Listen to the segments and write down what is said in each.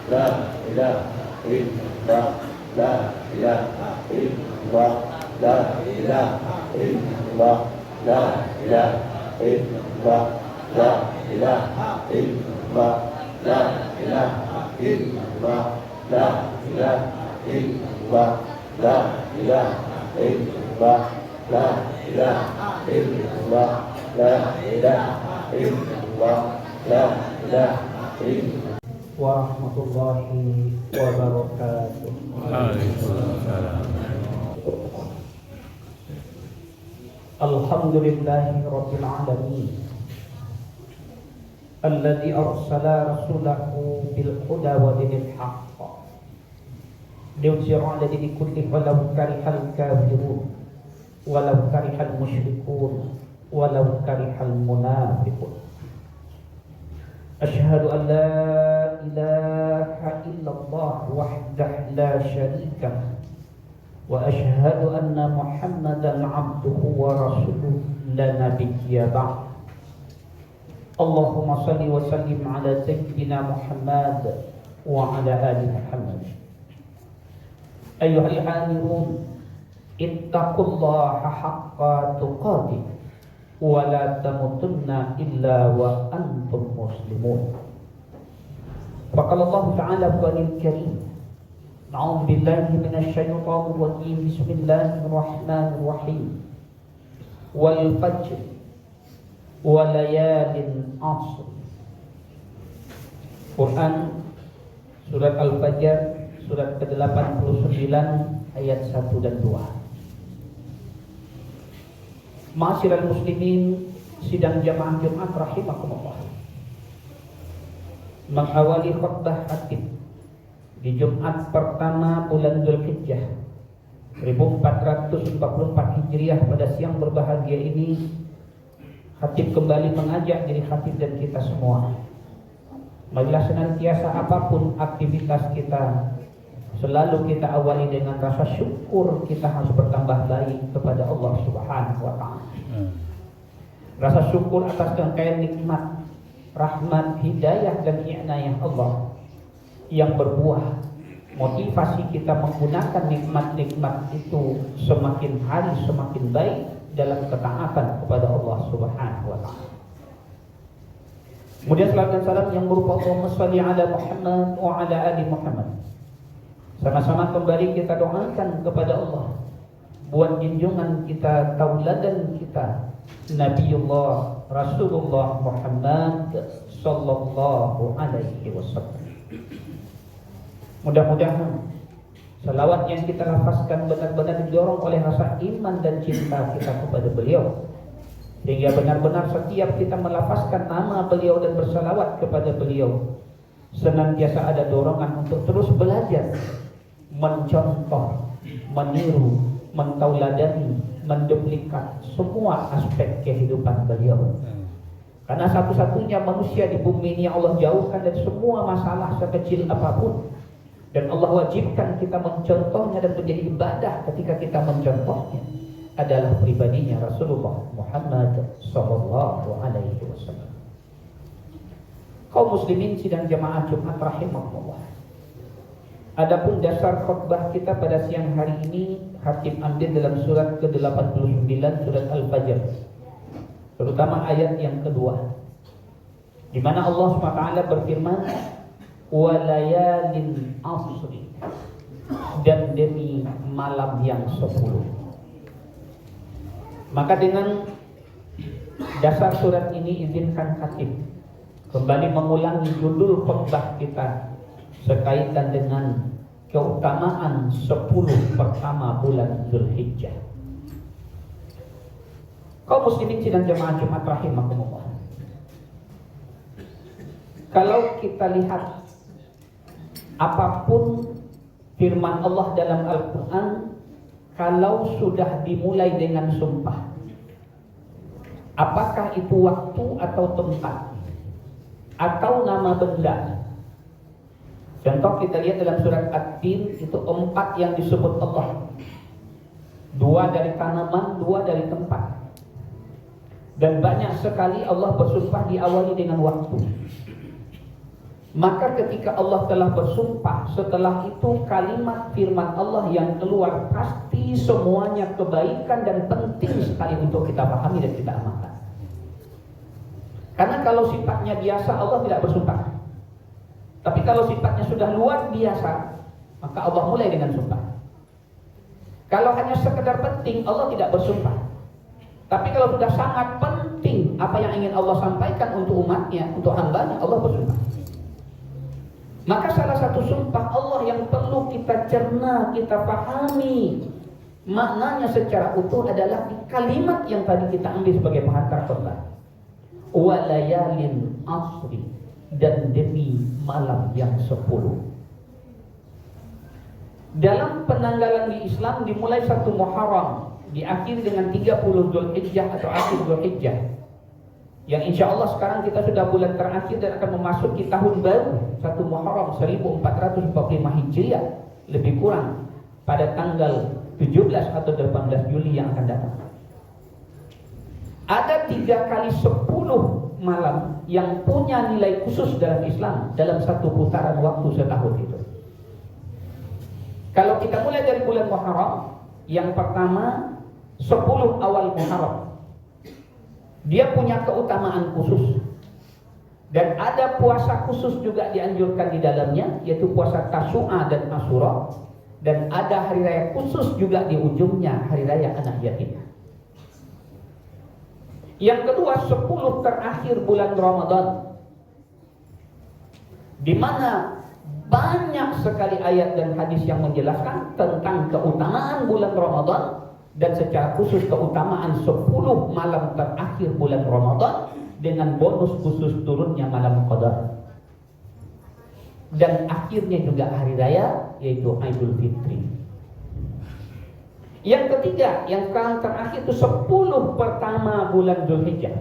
la ilaha illallah, la ilaha illallah, la ilaha illallah, la ilaha illallah, la ilaha illallah, la ilaha illallah, la ilaha illallah, la ilaha illallah, la ilaha illallah, la ilaha illallah, la ilaha illallah. Warahmatullahi wabarakatuh. Waalaikumsalam. Alhamdulillahi rabbil alamin. Alladzi arsala rasulahu bil huda wa dinil haqq. Liyudhhira 'ala dini kullihi walau karihal kafirun, walau karihal musyrikun, walau karihal munafiqun. أشهد أن لا إله إلا الله وحده لا شريك له وأشهد أن محمدا عبده ورسوله لا نبي بعد. اللهم صل وسلم على سيدنا محمد وعلى آل محمد. أيها الآمنون اتقوا الله حق تقاته ولا تموتن إلا وأنتم مسلمون. فقال الله تعالى في القرآن الكريم: أعوذ بالله من الشيطان الرجيم، بسم الله الرحمن الرحيم، والفجر وليال عشر. Quran surat Al-Fajr surat ke-89 ayat 1 dan 2. Ma'asyiral muslimin, sidang jamaah Jumat rahimakumullah. Mengawali khutbah khatib di Jumat pertama bulan Dzulhijjah 1444 Hijriah pada siang berbahagia ini, khatib kembali mengajak diri khatib dan kita semua, marilah senantiasa apapun aktivitas kita, selalu kita awali dengan rasa syukur. Kita harus bertambah baik kepada Allah Subhanahu wa Ta'ala. Rasa syukur atas rangkaian nikmat, rahmat, hidayah dan inayah Allah yang berbuah motivasi kita menggunakan nikmat-nikmat itu semakin hari semakin baik dalam ketaatan kepada Allah Subhanahu wa Ta'ala. Kemudian salam dan salam yang berupa Allahumma shalli ala Muhammad wa ala ali Muhammad. Sama-sama kembali kita doakan kepada Allah buat junjungan kita, tauladan kita, Nabiullah Rasulullah Muhammad sallallahu alaihi wasallam. Mudah-mudahan salawat yang kita lafazkan benar-benar didorong oleh rasa iman dan cinta kita kepada beliau, sehingga benar-benar setiap kita melafazkan nama beliau dan bersalawat kepada beliau, senantiasa ada dorongan untuk terus belajar, mencontoh, meniru, mentauladani, menduplikat semua aspek kehidupan beliau. Karena satu-satunya manusia di bumi ini Allah jauhkan dari semua masalah sekecil apapun, dan Allah wajibkan kita mencontohnya dan menjadi ibadah ketika kita mencontohnya adalah pribadinya Rasulullah Muhammad sallallahu alaihi wasallam. Kaum muslimin sidang jamaah Jumat rahimahullah. Adapun dasar khutbah kita pada siang hari ini, khatib ambil dalam surat ke-89 surat Al-Fajr, terutama ayat yang kedua, di mana Allah SWT berfirman, walayalin asri, dan demi malam yang 10. Maka dengan dasar surat ini izinkan khatib kembali mengulangi judul khutbah kita sekaitan dengan keutamaan 10 pertama bulan Dzulhijjah. Kaum muslimin sidang jamaah Jumat rahimakumullah. Kalau kita lihat apapun firman Allah dalam Al-Quran, kalau sudah dimulai dengan sumpah, apakah itu waktu atau tempat atau nama benda. Contoh kita lihat dalam surat At-Tin, itu 4 yang disebut Allah. 2 dari tanaman, 2 dari tempat. Dan banyak sekali Allah bersumpah diawali dengan waktu. Maka ketika Allah telah bersumpah, setelah itu kalimat firman Allah yang keluar pasti semuanya kebaikan dan penting sekali untuk kita pahami dan kita amalkan. Karena kalau sifatnya biasa Allah tidak bersumpah. Tapi kalau sifatnya sudah luar biasa, maka Allah mulai dengan sumpah. Kalau hanya sekedar penting, Allah tidak bersumpah. Tapi kalau sudah sangat penting apa yang ingin Allah sampaikan untuk umatnya, untuk hambanya, Allah bersumpah. Maka salah satu sumpah Allah yang perlu kita cerna, kita pahami maknanya secara utuh adalah di kalimat yang tadi kita ambil sebagai pengantar khutbah. Wa layalin asri, dan demi malam yang 10. Dalam penanggalan di Islam dimulai 1 Muharram, diakhiri dengan 30 Dzulhijjah atau akhir Dzulhijjah. Yang insya Allah sekarang kita sudah bulan terakhir dan akan memasuki tahun baru 1 Muharram 1445 Hijriah, lebih kurang pada tanggal 17 atau 18 Juli yang akan datang. Ada 3 kali 10 malam yang punya nilai khusus dalam Islam dalam satu putaran waktu setahun itu. Kalau kita mulai dari bulan Muharram, yang pertama 10 awal Muharram, dia punya keutamaan khusus. Dan ada puasa khusus juga dianjurkan di dalamnya, yaitu puasa Tasu'a dan Asyura. Dan ada hari raya khusus juga di ujungnya, hari raya anak yatim. Yang kedua 10 terakhir bulan Ramadan, di mana banyak sekali ayat dan hadis yang menjelaskan tentang keutamaan bulan Ramadan, dan secara khusus keutamaan 10 malam terakhir bulan Ramadan dengan bonus khusus turunnya malam Qadar. Dan akhirnya juga hari raya yaitu Idul Fitri. Yang ketiga, yang sekarang terakhir itu 10 pertama bulan Dzulhijjah.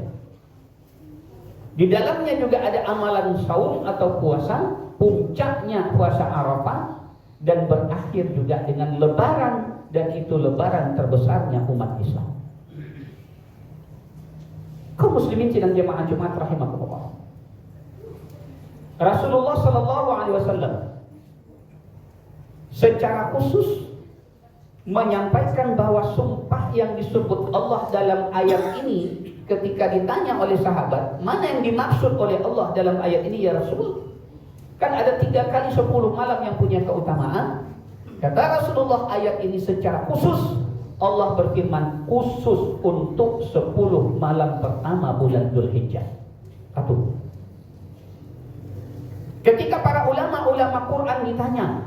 Di dalamnya juga ada amalan saum atau puasa, puncaknya puasa Arafah, dan berakhir juga dengan lebaran, dan itu lebaran terbesarnya umat Islam. Kaum muslimin sidang jemaah Jumat rahimakumullah. Rasulullah sallallahu alaihi wasallam secara khusus menyampaikan bahwa sumpah yang disebut Allah dalam ayat ini, ketika ditanya oleh sahabat, mana yang dimaksud oleh Allah dalam ayat ini ya Rasul? Kan ada 3 kali 10 malam yang punya keutamaan. Kata Rasulullah, ayat ini secara khusus Allah berfirman khusus untuk 10 malam pertama bulan Dzulhijjah. 1. Ketika para ulama-ulama Quran ditanya,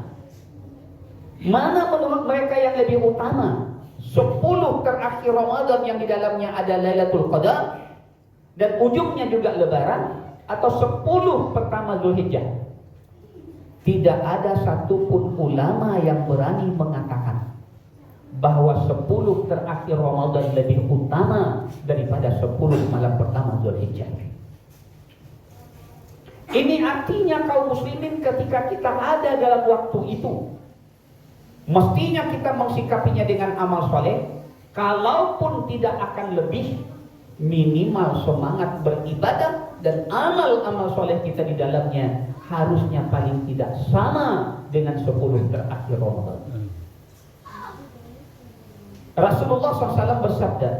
mana menurut mereka yang lebih utama? 10 terakhir Ramadan yang di dalamnya ada Lailatul Qadar dan ujungnya juga lebaran, atau 10 pertama Dzulhijjah? Tidak ada satupun ulama yang berani mengatakan bahwa 10 terakhir Ramadan lebih utama daripada 10 malam pertama Dzulhijjah. Ini artinya kaum muslimin ketika kita ada dalam waktu itu, mestinya kita mensikapinya dengan amal soleh. Kalaupun tidak akan lebih, minimal semangat beribadah dan amal-amal soleh kita di dalamnya harusnya paling tidak sama dengan 10 terakhir Ramadan. Rasulullah SAW bersabda,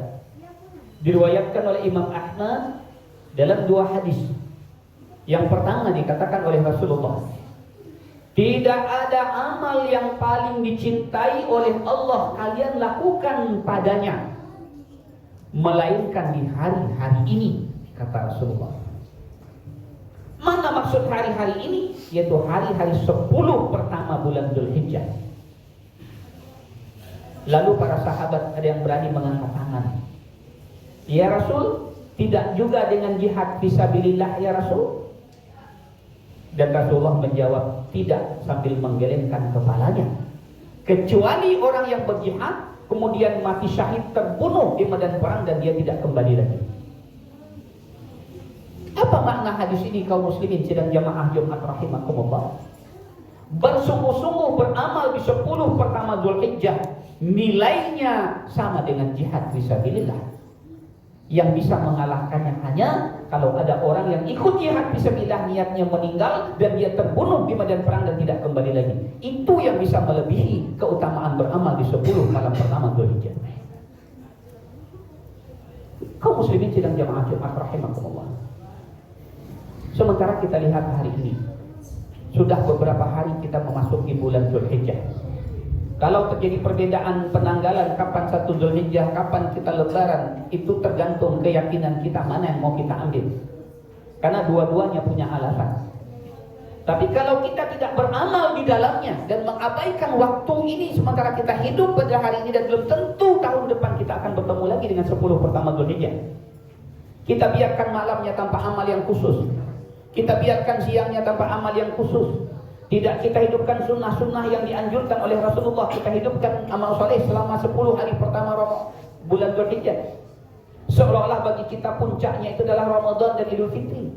diriwayatkan oleh Imam Ahmad dalam 2 hadis. Yang pertama dikatakan oleh Rasulullah, tidak ada amal yang paling dicintai oleh Allah kalian lakukan padanya melainkan di hari-hari ini, kata Rasulullah. Mana maksud hari-hari ini? Yaitu hari-hari 10 pertama bulan Dzulhijjah. Lalu para sahabat ada yang berani mengangkat tangan. Ya Rasul, tidak juga dengan jihad fisabilillah ya Rasul? Dan Rasulullah menjawab, tidak, sambil menggelengkan kepalanya. Kecuali orang yang berjihad kemudian mati syahid terbunuh di medan perang dan dia tidak kembali lagi. Apa makna hadis ini kaum muslimin sidang jamaah Jumat rahimakumullah? Bersungguh-sungguh beramal di 10 pertama Dzulhijjah nilainya sama dengan jihad fisabilillah. Yang bisa mengalahkannya hanya kalau ada orang yang ikut jihad fisabilillah niatnya meninggal dan dia terbunuh di medan perang dan tidak kembali lagi. Itu yang bisa melebihi keutamaan beramal di 10 malam pertama Dzulhijjah. Kaum muslimin sidang jamaah Jumat rahimakumullah. Sementara kita lihat hari ini, sudah beberapa hari kita memasuki bulan Dzulhijjah. Kalau terjadi perbedaan penanggalan kapan 1 Dzulhijjah, kapan kita lebaran, itu tergantung keyakinan kita mana yang mau kita ambil. Karena dua-duanya punya alasan. Tapi kalau kita tidak beramal di dalamnya dan mengabaikan waktu ini sementara kita hidup pada hari ini dan belum tentu tahun depan kita akan bertemu lagi dengan 10 pertama Dzulhijjah. Kita biarkan malamnya tanpa amal yang khusus. Kita biarkan siangnya tanpa amal yang khusus. Tidak kita hidupkan sunnah-sunnah yang dianjurkan oleh Rasulullah. Kita hidupkan amal soleh selama 10 hari pertama bulan Dzulhijjah. Seolah-olah bagi kita puncaknya itu adalah Ramadan dan Idul Fitri.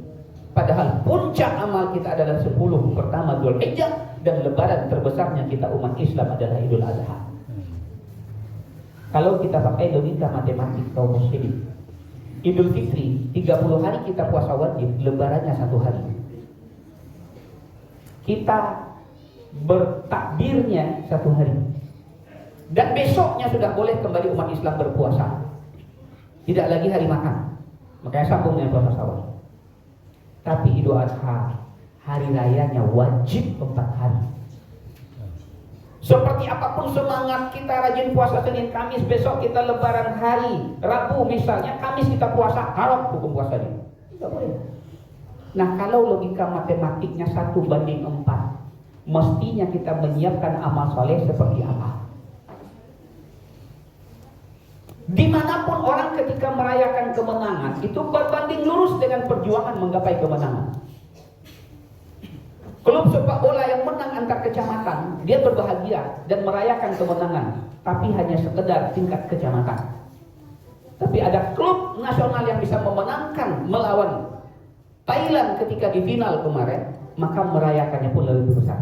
Padahal puncak amal kita adalah 10 pertama Dzulhijjah dan lebaran terbesarnya kita umat Islam adalah Idul Adha. Kalau kita pakai logika matematik kaum muslimin, Idul Fitri 30 hari kita puasa wajib, lebarannya 1 hari. Kita bertakbirnya 1 hari. Dan besoknya sudah boleh kembali umat Islam berpuasa. Tidak lagi hari makan. Makanya sambung dengan puasa Syawal. Tapi Idul Adha hari rayanya wajib 4 hari. Seperti apapun semangat kita rajin puasa Senin Kamis, besok kita lebaran hari Rabu misalnya, Kamis kita puasa, haram hukum puasanya. Tidak boleh. Nah, kalau logika matematiknya 1:4, mestinya kita menyiapkan amal soleh seperti apa? Dimanapun orang ketika merayakan kemenangan itu berbanding lurus dengan perjuangan menggapai kemenangan. Klub sepak bola yang menang antar kecamatan, dia berbahagia dan merayakan kemenangan, tapi hanya sekedar tingkat kecamatan. Tapi ada klub nasional yang bisa memenangkan melawan Thailand ketika di final kemarin, maka merayakannya pun lebih besar.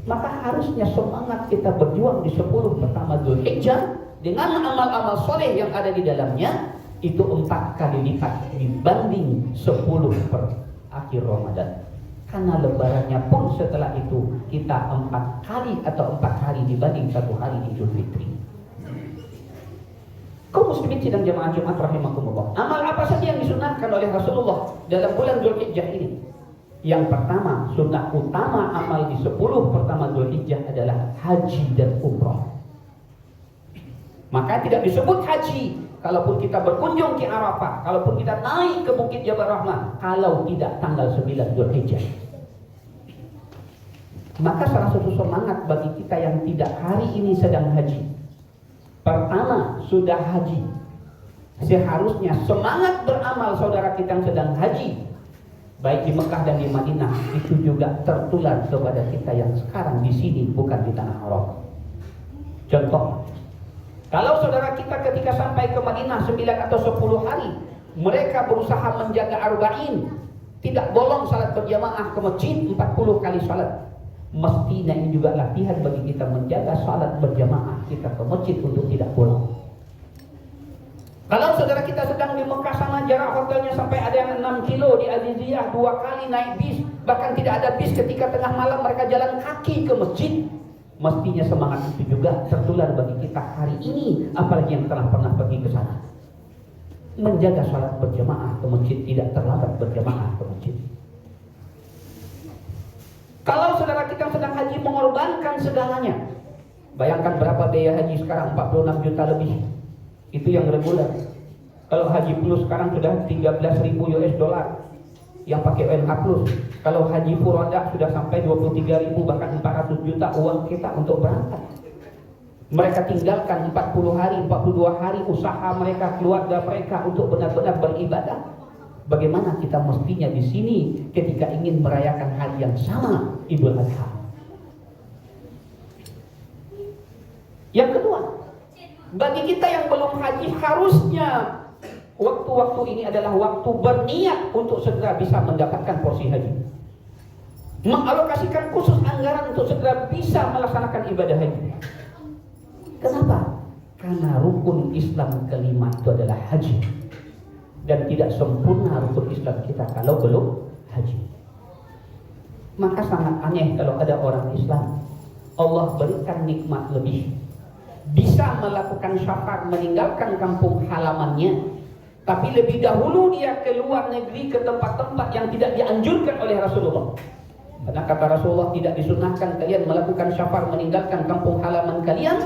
Maka harusnya semangat kita berjuang di 10 pertama Dzulhijjah dengan amal-amal soleh yang ada di dalamnya itu 4 kali lipat dibanding 10 per akhir Ramadan. Karena lebarannya pun setelah itu kita 4 kali atau 4 hari dibanding 1 hari Idul Fitri. Kaum muslimin sidang jamaah Jumat rahimakumullah. Amal apa saja yang disunahkan oleh Rasulullah dalam bulan Dzulhijjah ini? Yang pertama, sunnah utama amal di 10 pertama Dzulhijjah adalah haji dan umrah. Maka tidak disebut haji kalaupun kita berkunjung ke Arafah, kalaupun kita naik ke Bukit Jabal Rahmah, kalau tidak tanggal 9 Dzulhijjah. Maka salah satu semangat bagi kita yang tidak hari ini sedang haji, pertama, sudah haji, seharusnya semangat beramal saudara kita yang sedang haji, baik di Mekah dan di Madinah, itu juga tertular kepada kita yang sekarang di sini, bukan di tanah haram. Contoh, kalau saudara kita ketika sampai ke Madinah 9 atau 10 hari, mereka berusaha menjaga arba'in, tidak bolong salat berjamaah ke masjid 40 kali salat. Mestinya ini juga latihan bagi kita menjaga salat berjamaah kita ke masjid untuk tidak bolong. Kalau saudara kita sedang di Mekah sana, jarak hotelnya sampai ada yang 6 kilo, di Aziziyah 2 kali naik bis, bahkan tidak ada bis ketika tengah malam mereka jalan kaki ke masjid. Mestinya semangat itu juga tertular bagi kita hari ini, apalagi yang telah pernah pergi ke sana. Menjaga salat berjamaah ke masjid, tidak terlambat berjamaah ke masjid. Kalau saudara kita sedang haji mengorbankan segalanya, bayangkan berapa biaya haji sekarang, 46 juta lebih. Itu yang reguler. Kalau haji plus sekarang sudah 13.000 US dollar yang pakai ONH plus. Kalau haji furoda sudah sampai 23.000 bahkan 400 juta uang kita untuk berangkat. Mereka tinggalkan 40 hari, 42 hari usaha mereka, keluarga mereka untuk benar-benar beribadah. Bagaimana kita mestinya di sini ketika ingin merayakan hari yang sama, Idul Adha. Yang kedua, bagi kita yang belum haji, harusnya waktu-waktu ini adalah waktu berniat untuk segera bisa mendapatkan porsi haji. Mengalokasikan khusus anggaran untuk segera bisa melaksanakan ibadah haji. Kenapa? Karena rukun Islam kelima itu adalah haji. dan tidak sempurna rukun Islam kita kalau belum haji. Maka sangat aneh kalau ada orang Islam Allah berikan nikmat lebih, bisa melakukan safar meninggalkan kampung halamannya, tapi lebih dahulu dia keluar negeri ke tempat-tempat yang tidak dianjurkan oleh Rasulullah. Karena kata Rasulullah, tidak disunahkan kalian melakukan safar meninggalkan kampung halaman kalian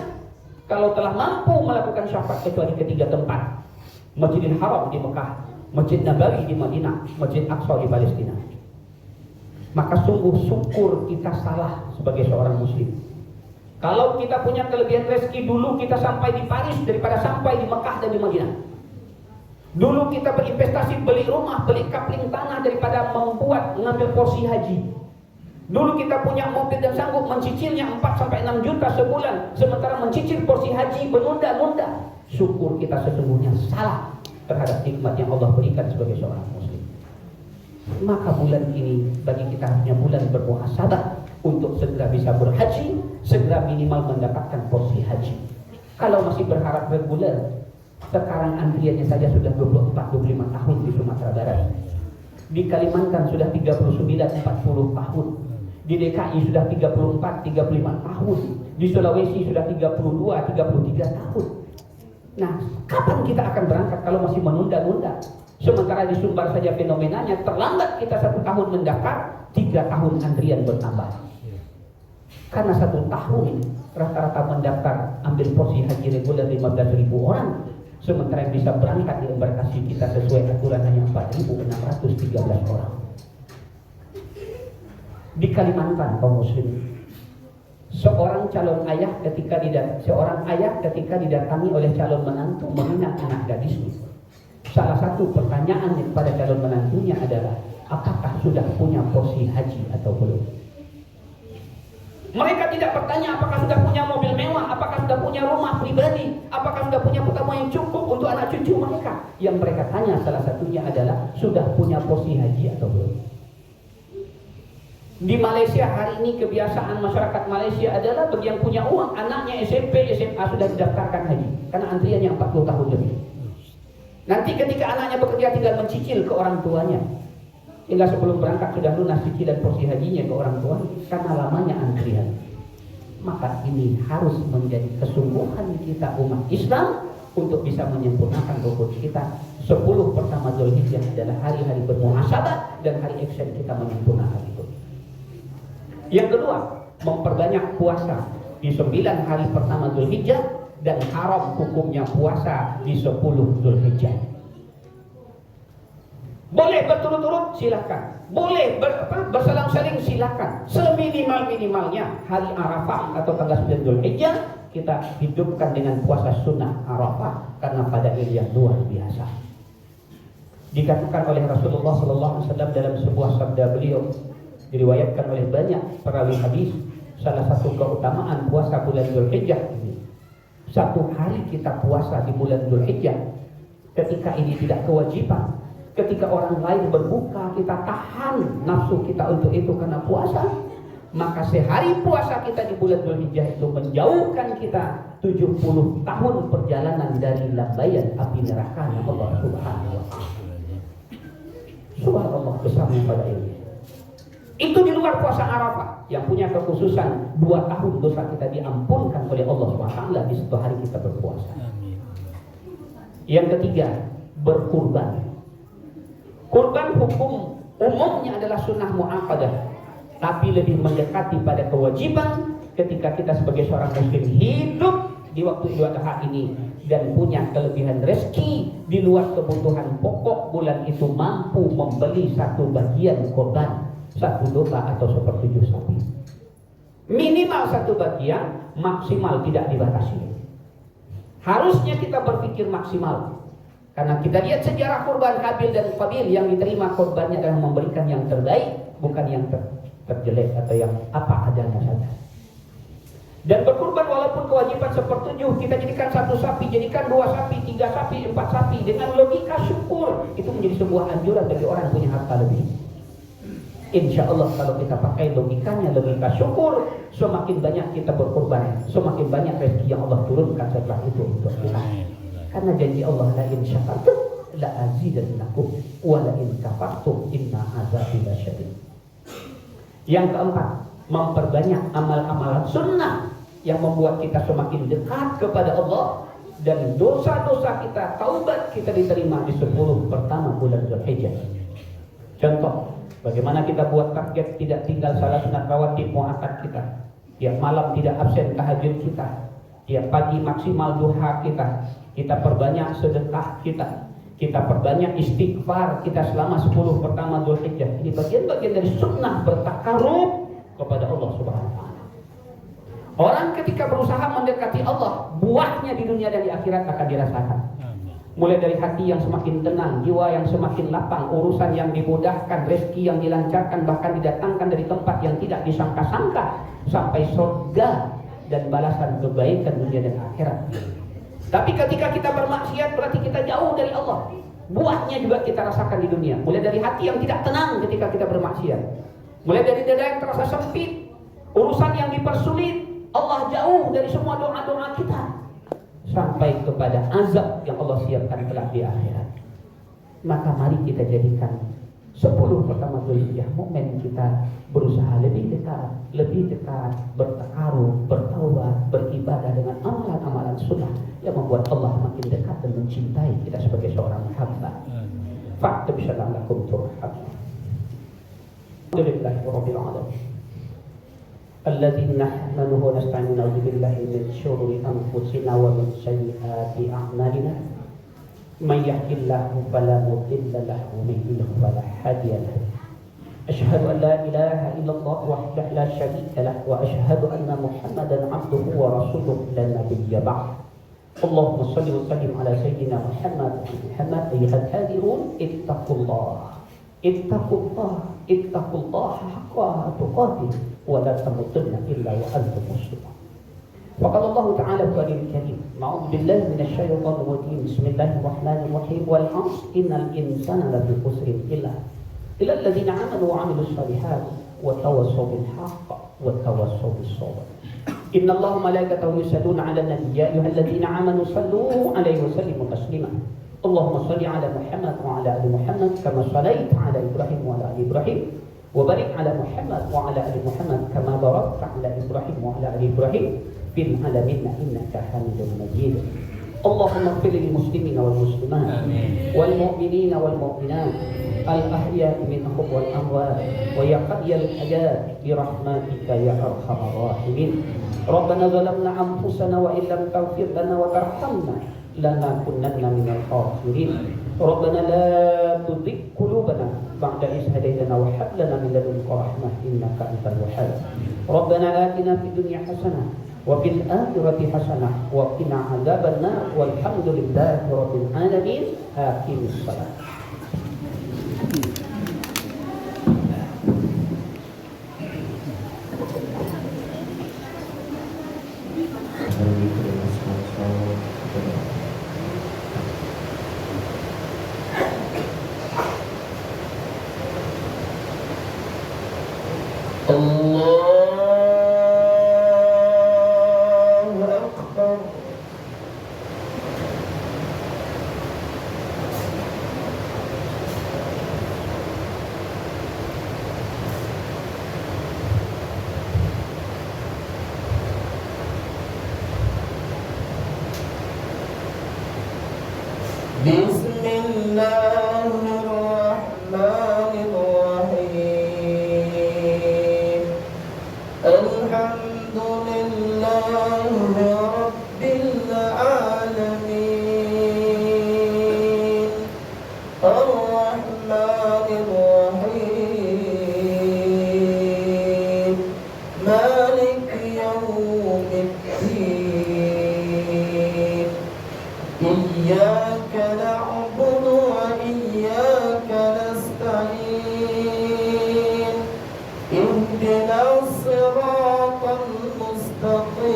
kalau telah mampu melakukan safar kecuali ketiga tempat: Masjidil Haram di Mekah, Masjid Nabawi di Madinah, Masjid Aqsa di Palestina. Maka sungguh syukur kita salah sebagai seorang muslim. Kalau kita punya kelebihan rezeki, dulu kita sampai di Paris daripada sampai di Mekah dan di Madinah. Dulu kita berinvestasi beli rumah, beli kapling tanah daripada mengambil porsi haji. Dulu kita punya mobil dan sanggup mencicilnya 4-6 juta sebulan, sementara mencicil porsi haji menunda-nunda. Syukur kita sesungguhnya salah terhadap nikmat yang Allah berikan sebagai seorang muslim. Maka bulan ini bagi kita harusnya bulan bermuhasabah untuk segera bisa berhaji, segera minimal mendapatkan porsi haji. Kalau masih berharap reguler, sekarang antriannya saja sudah 24-25 tahun di Sumatera Barat. Di Kalimantan sudah 39-40 tahun. Di DKI sudah 34-35 tahun. Di Sulawesi sudah 32-33 tahun. Nah, kapan kita akan berangkat kalau masih menunda-nunda? Sementara di Sumbar saja fenomenanya, terlambat kita 1 tahun mendaftar, 3 tahun antrian bertambah. Karena 1 tahun rata-rata mendaftar ambil porsi haji reguler 15.000 orang, sementara yang bisa berangkat di embarkasi kita sesuai aturan hanya 4.613 orang. Di Kalimantan kaum muslim, seorang ayah ketika didatangi oleh calon menantu meminang anak gadisnya, salah satu pertanyaan kepada calon menantunya adalah, apakah sudah punya porsi haji atau belum? Mereka tidak bertanya apakah sudah punya mobil mewah, apakah sudah punya rumah pribadi, apakah sudah punya pertama yang cukup untuk anak cucu mereka. Yang mereka tanya salah satunya adalah, sudah punya porsi haji atau belum? Di Malaysia hari ini kebiasaan masyarakat Malaysia adalah bagi yang punya uang, anaknya SMP, SMA sudah didaftarkan haji karena antriannya 40 tahun lebih. Nanti ketika anaknya bekerja tinggal mencicil ke orang tuanya, hingga sebelum berangkat sudah lunas cicilan porsi hajinya ke orang tuanya karena lamanya antrian. Maka ini harus menjadi kesungguhan kita umat Islam untuk bisa menyempurnakan rukun kita. 10 pertama Dzulhijjah adalah hari-hari bermuhasabah dan hari action kita menyempurnakan itu. Yang kedua, memperbanyak puasa di 9 hari pertama Dzulhijjah dan haram hukumnya puasa di 10 Dzulhijjah. Boleh berturut-turut silakan, boleh berselang-seling silakan. Seminimal-minimalnya hari Arafah atau tanggal 9 Dzulhijjah kita hidupkan dengan puasa sunnah Arafah karena pada yang luar biasa. Dikatakan oleh Rasulullah SAW dalam sebuah sabda beliau, diriwayatkan oleh banyak perawi hadis, salah satu keutamaan puasa bulan Dzulhijjah ini, 1 hari kita puasa di bulan Dzulhijjah, ketika ini tidak kewajiban, ketika orang lain berbuka kita tahan nafsu kita untuk itu karena puasa, maka sehari puasa kita di bulan Dzulhijjah itu menjauhkan kita 70 tahun perjalanan dari lambaian api neraka Allah Subhanahu wa ta'ala. Subhanallah besarnya pada ini. Itu di luar puasa Arafah yang punya kekhususan 2 tahun dosa kita diampunkan oleh Allah SWT di 1 hari kita berpuasa. Yang ketiga, berkurban. Kurban hukum umumnya adalah sunnah mu'akkadah, tapi lebih mendekati pada kewajiban ketika kita sebagai seorang muslim hidup di waktu Idul Adha ini dan punya kelebihan rezeki di luar kebutuhan pokok bulan itu, mampu membeli 1 bagian kurban, 1 domba atau 1/7 sapi. Minimal 1 bagian, maksimal tidak dibatasi. Harusnya kita berpikir maksimal. Karena kita lihat sejarah kurban Habil dan Qabil, yang diterima kurbannya adalah memberikan yang terbaik, bukan yang terjelek atau yang apa adanya saja. Dan berkurban walaupun kewajiban 1/7, kita jadikan 1 sapi, jadikan 2 sapi, 3 sapi, 4 sapi dengan logika syukur, itu menjadi sebuah anjuran bagi orang yang punya harta lebih. Insya Allah kalau kita pakai logikanya, logika syukur, semakin banyak kita berkorban, semakin banyak rezeki yang Allah turunkan setelah itu untuk kita. Karena janji Allah, la in syakartum la azidannakum wa la in kafartum inna azabi lasyadid. Yang keempat, memperbanyak amal-amalan sunnah yang membuat kita semakin dekat kepada Allah, dan dosa-dosa kita, taubat kita diterima di 10 pertama bulan Dzulhijjah. Contoh, bagaimana kita buat target tidak tinggal salah sunat rawatib muakkad kita, tiap malam tidak absen tahajud kita, tiap pagi maksimal duha kita perbanyak sedekah kita perbanyak istighfar kita selama 10 pertama Dzulhijjah. Ini bagian-bagian dari sunnah bertakarub kepada Allah Subhanahu wa taala. Orang ketika berusaha mendekati Allah, buahnya di dunia dan di akhirat akan dirasakan. Mulai dari hati yang semakin tenang, jiwa yang semakin lapang, urusan yang dimudahkan, rezeki yang dilancarkan, bahkan didatangkan dari tempat yang tidak disangka-sangka, sampai surga dan balasan kebaikan dunia dan akhirat. Tapi ketika kita bermaksiat berarti kita jauh dari Allah. Buahnya juga kita rasakan di dunia. Mulai dari hati yang tidak tenang ketika kita bermaksiat, mulai dari dada yang terasa sempit, urusan yang dipersulit, Allah jauh dari semua doa-doa kita, sampai kepada azab yang Allah siapkan kelak di akhirat. Maka mari kita jadikan 10 pertama Dzulhijjah momen kita berusaha lebih dekat, bertakarub, bertaubat, beribadah dengan amalan-amalan sunnah yang membuat Allah makin dekat dan mencintai kita sebagai seorang hamba. Faktum syallam lakum turham. Alhamdulillahi rabbil alamin. الذي نحمده ونستعين ونعوذ بالله من شرور أنفسنا ومن سيئات أعمالنا من يهد الله فلا مضل له ومن يضلل فلا هادي له أشهد أن لا إله إلا الله وحده لا شريك له وأشهد أن محمدا عبده ورسوله لا نبي بعده اللهم صل وسلم على سيدنا محمد أيها الحاضرون اتقوا الله حق تقاته ولا تموتن إلا وأنتم مسلمون. وقال الله تعالى في القرآن الكريم أعوذ بالله من الشيطان الرجيم بسم الله الرحمن الرحيم والعصر إن الإنسان لفي خسر إلا الذين آمنوا وعملوا الصالحات وتواصوا بالحق وتواصوا بالصبر إن الله وملائكته يصلون على النبي يا أيها الذين آمنوا صلوا عليه وسلموا تسليما اللهم صل على محمد وعلى آل محمد كما صليت على إبراهيم وعلى آل إبراهيم وبارك على محمد وعلى آل محمد كما باركت على إبراهيم وعلى آل إبراهيم في العالمين إنك حميد مجيد اللهم اغفر للمسلمين والمسلمات والمؤمنين والمؤمنات الأحياء منهم والأموات ويا قضي الحاجات برحمتك يا أرحم الراحمين ربنا ظلمنا أنفسنا وإن لم تغفر لنا وترحمنا لنكونن من الخاسرين ربنا لا تزغ قلوبنا بعد إذ هديتنا وهب لنا من لدنك رحمة إنك أنت الوهاب ربنا آتنا في الدنيا حسنة وفي الآخرة حسنة وقنا عذاب النار والحمد لله رب العالمين آخر الصلاة. بسم الله الرحمن الرحيم الحمد لله رب العالمين الرحمن الرحيم مالك يوم الدين إياك نعبد وإياك نستعين اهدنا الصراط المستقيم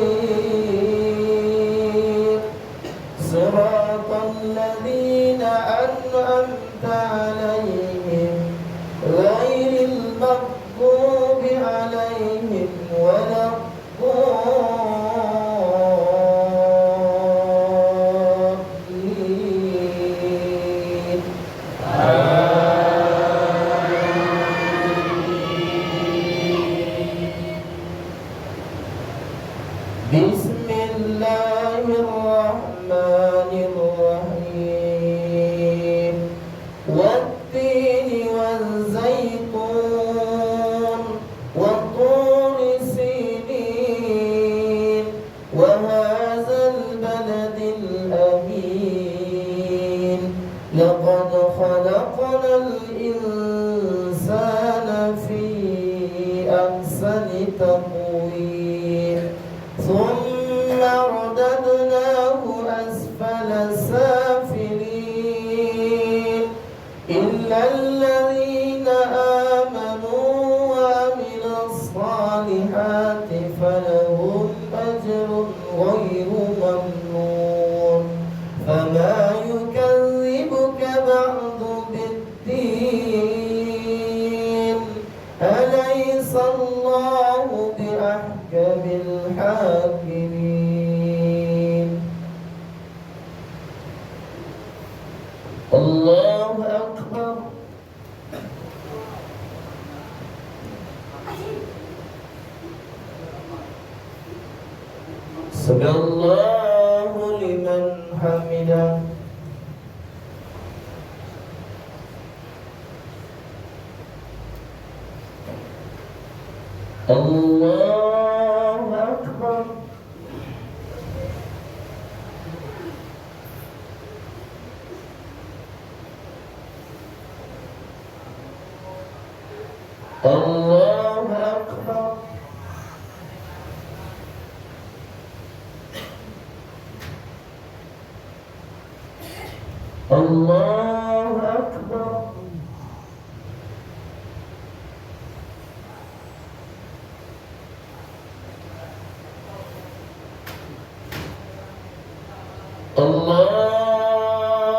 صراط الذين أنعمت عليهم غير المغضوب عليهم ولا الضالين بسم الله الرحمن الرحيم والتين والزيتون وطور سينين وهذا البلد الأمين لقد خلقنا الإنسان في أحسن تقويم ثم رددناه أسفل سافلين إلا الذين آمنوا وعملوا الصالحات فلهم أجر غير ممنون فما يكذبك بعد بالدين أليس الله بأحكم الحاكمين الله أكبر سمع الله لمن حمده الله أكبر الله أكبر الله أكبر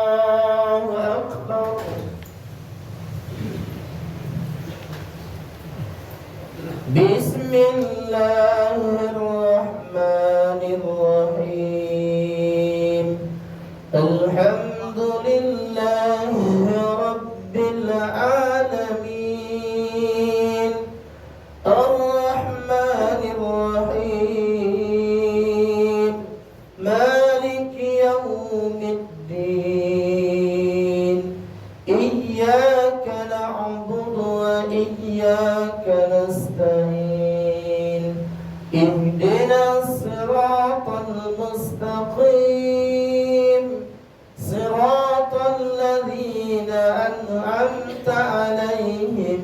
الله أكبر بسم الله الرحمن الرحيم الحمد لله رب العالمين الرحمن الرحيم مالك يوم الدين إياك نعبد وإياك نستعين اهدنا الصراط المستقيم صراط الذين أنعمت عليهم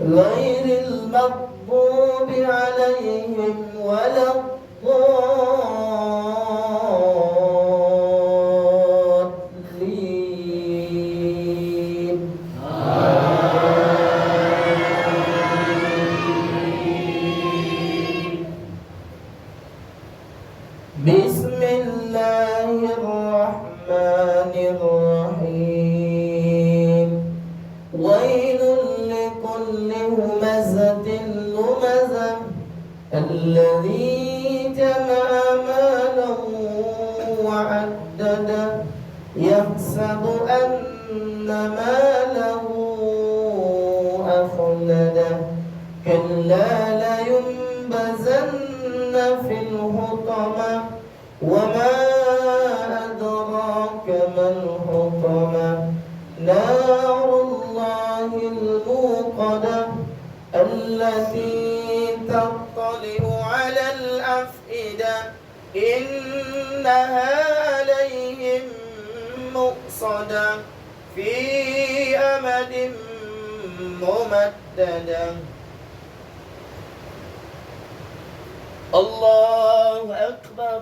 غير المغضوب عليهم ولا الضالين بسم الله الرحمن الرحيم ويل لكل همزة لمزة الذي جمع مالا وعدده يحسب أن ماله أخلده كلا لينبذن في الحطمة وما أدراك ما الحطمة نار الله الموقدة التي تطلع على الأفئدة إنها عليهم مؤصدة في أمد ممددة الله أكبر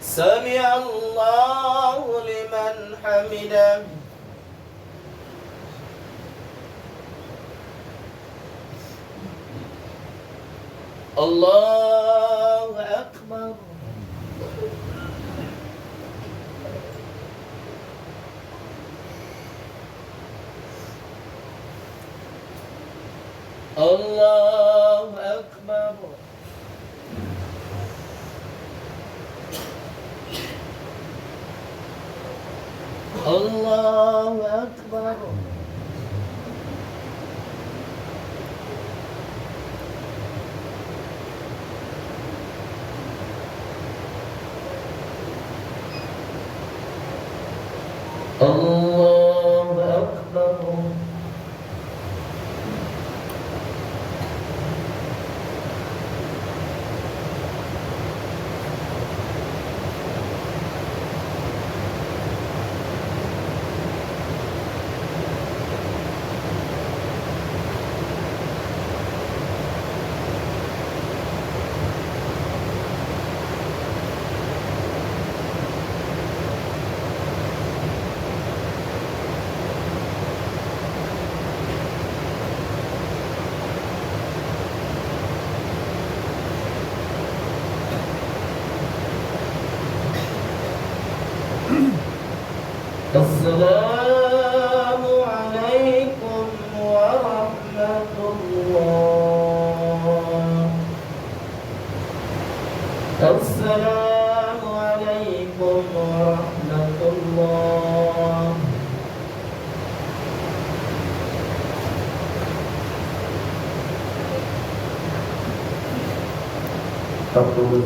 سمع الله لمن حمده الله أكبر الله أكبر الله أكبر الله أكبر السلام عليكم ورحمة الله السلام عليكم ورحمة الله تقول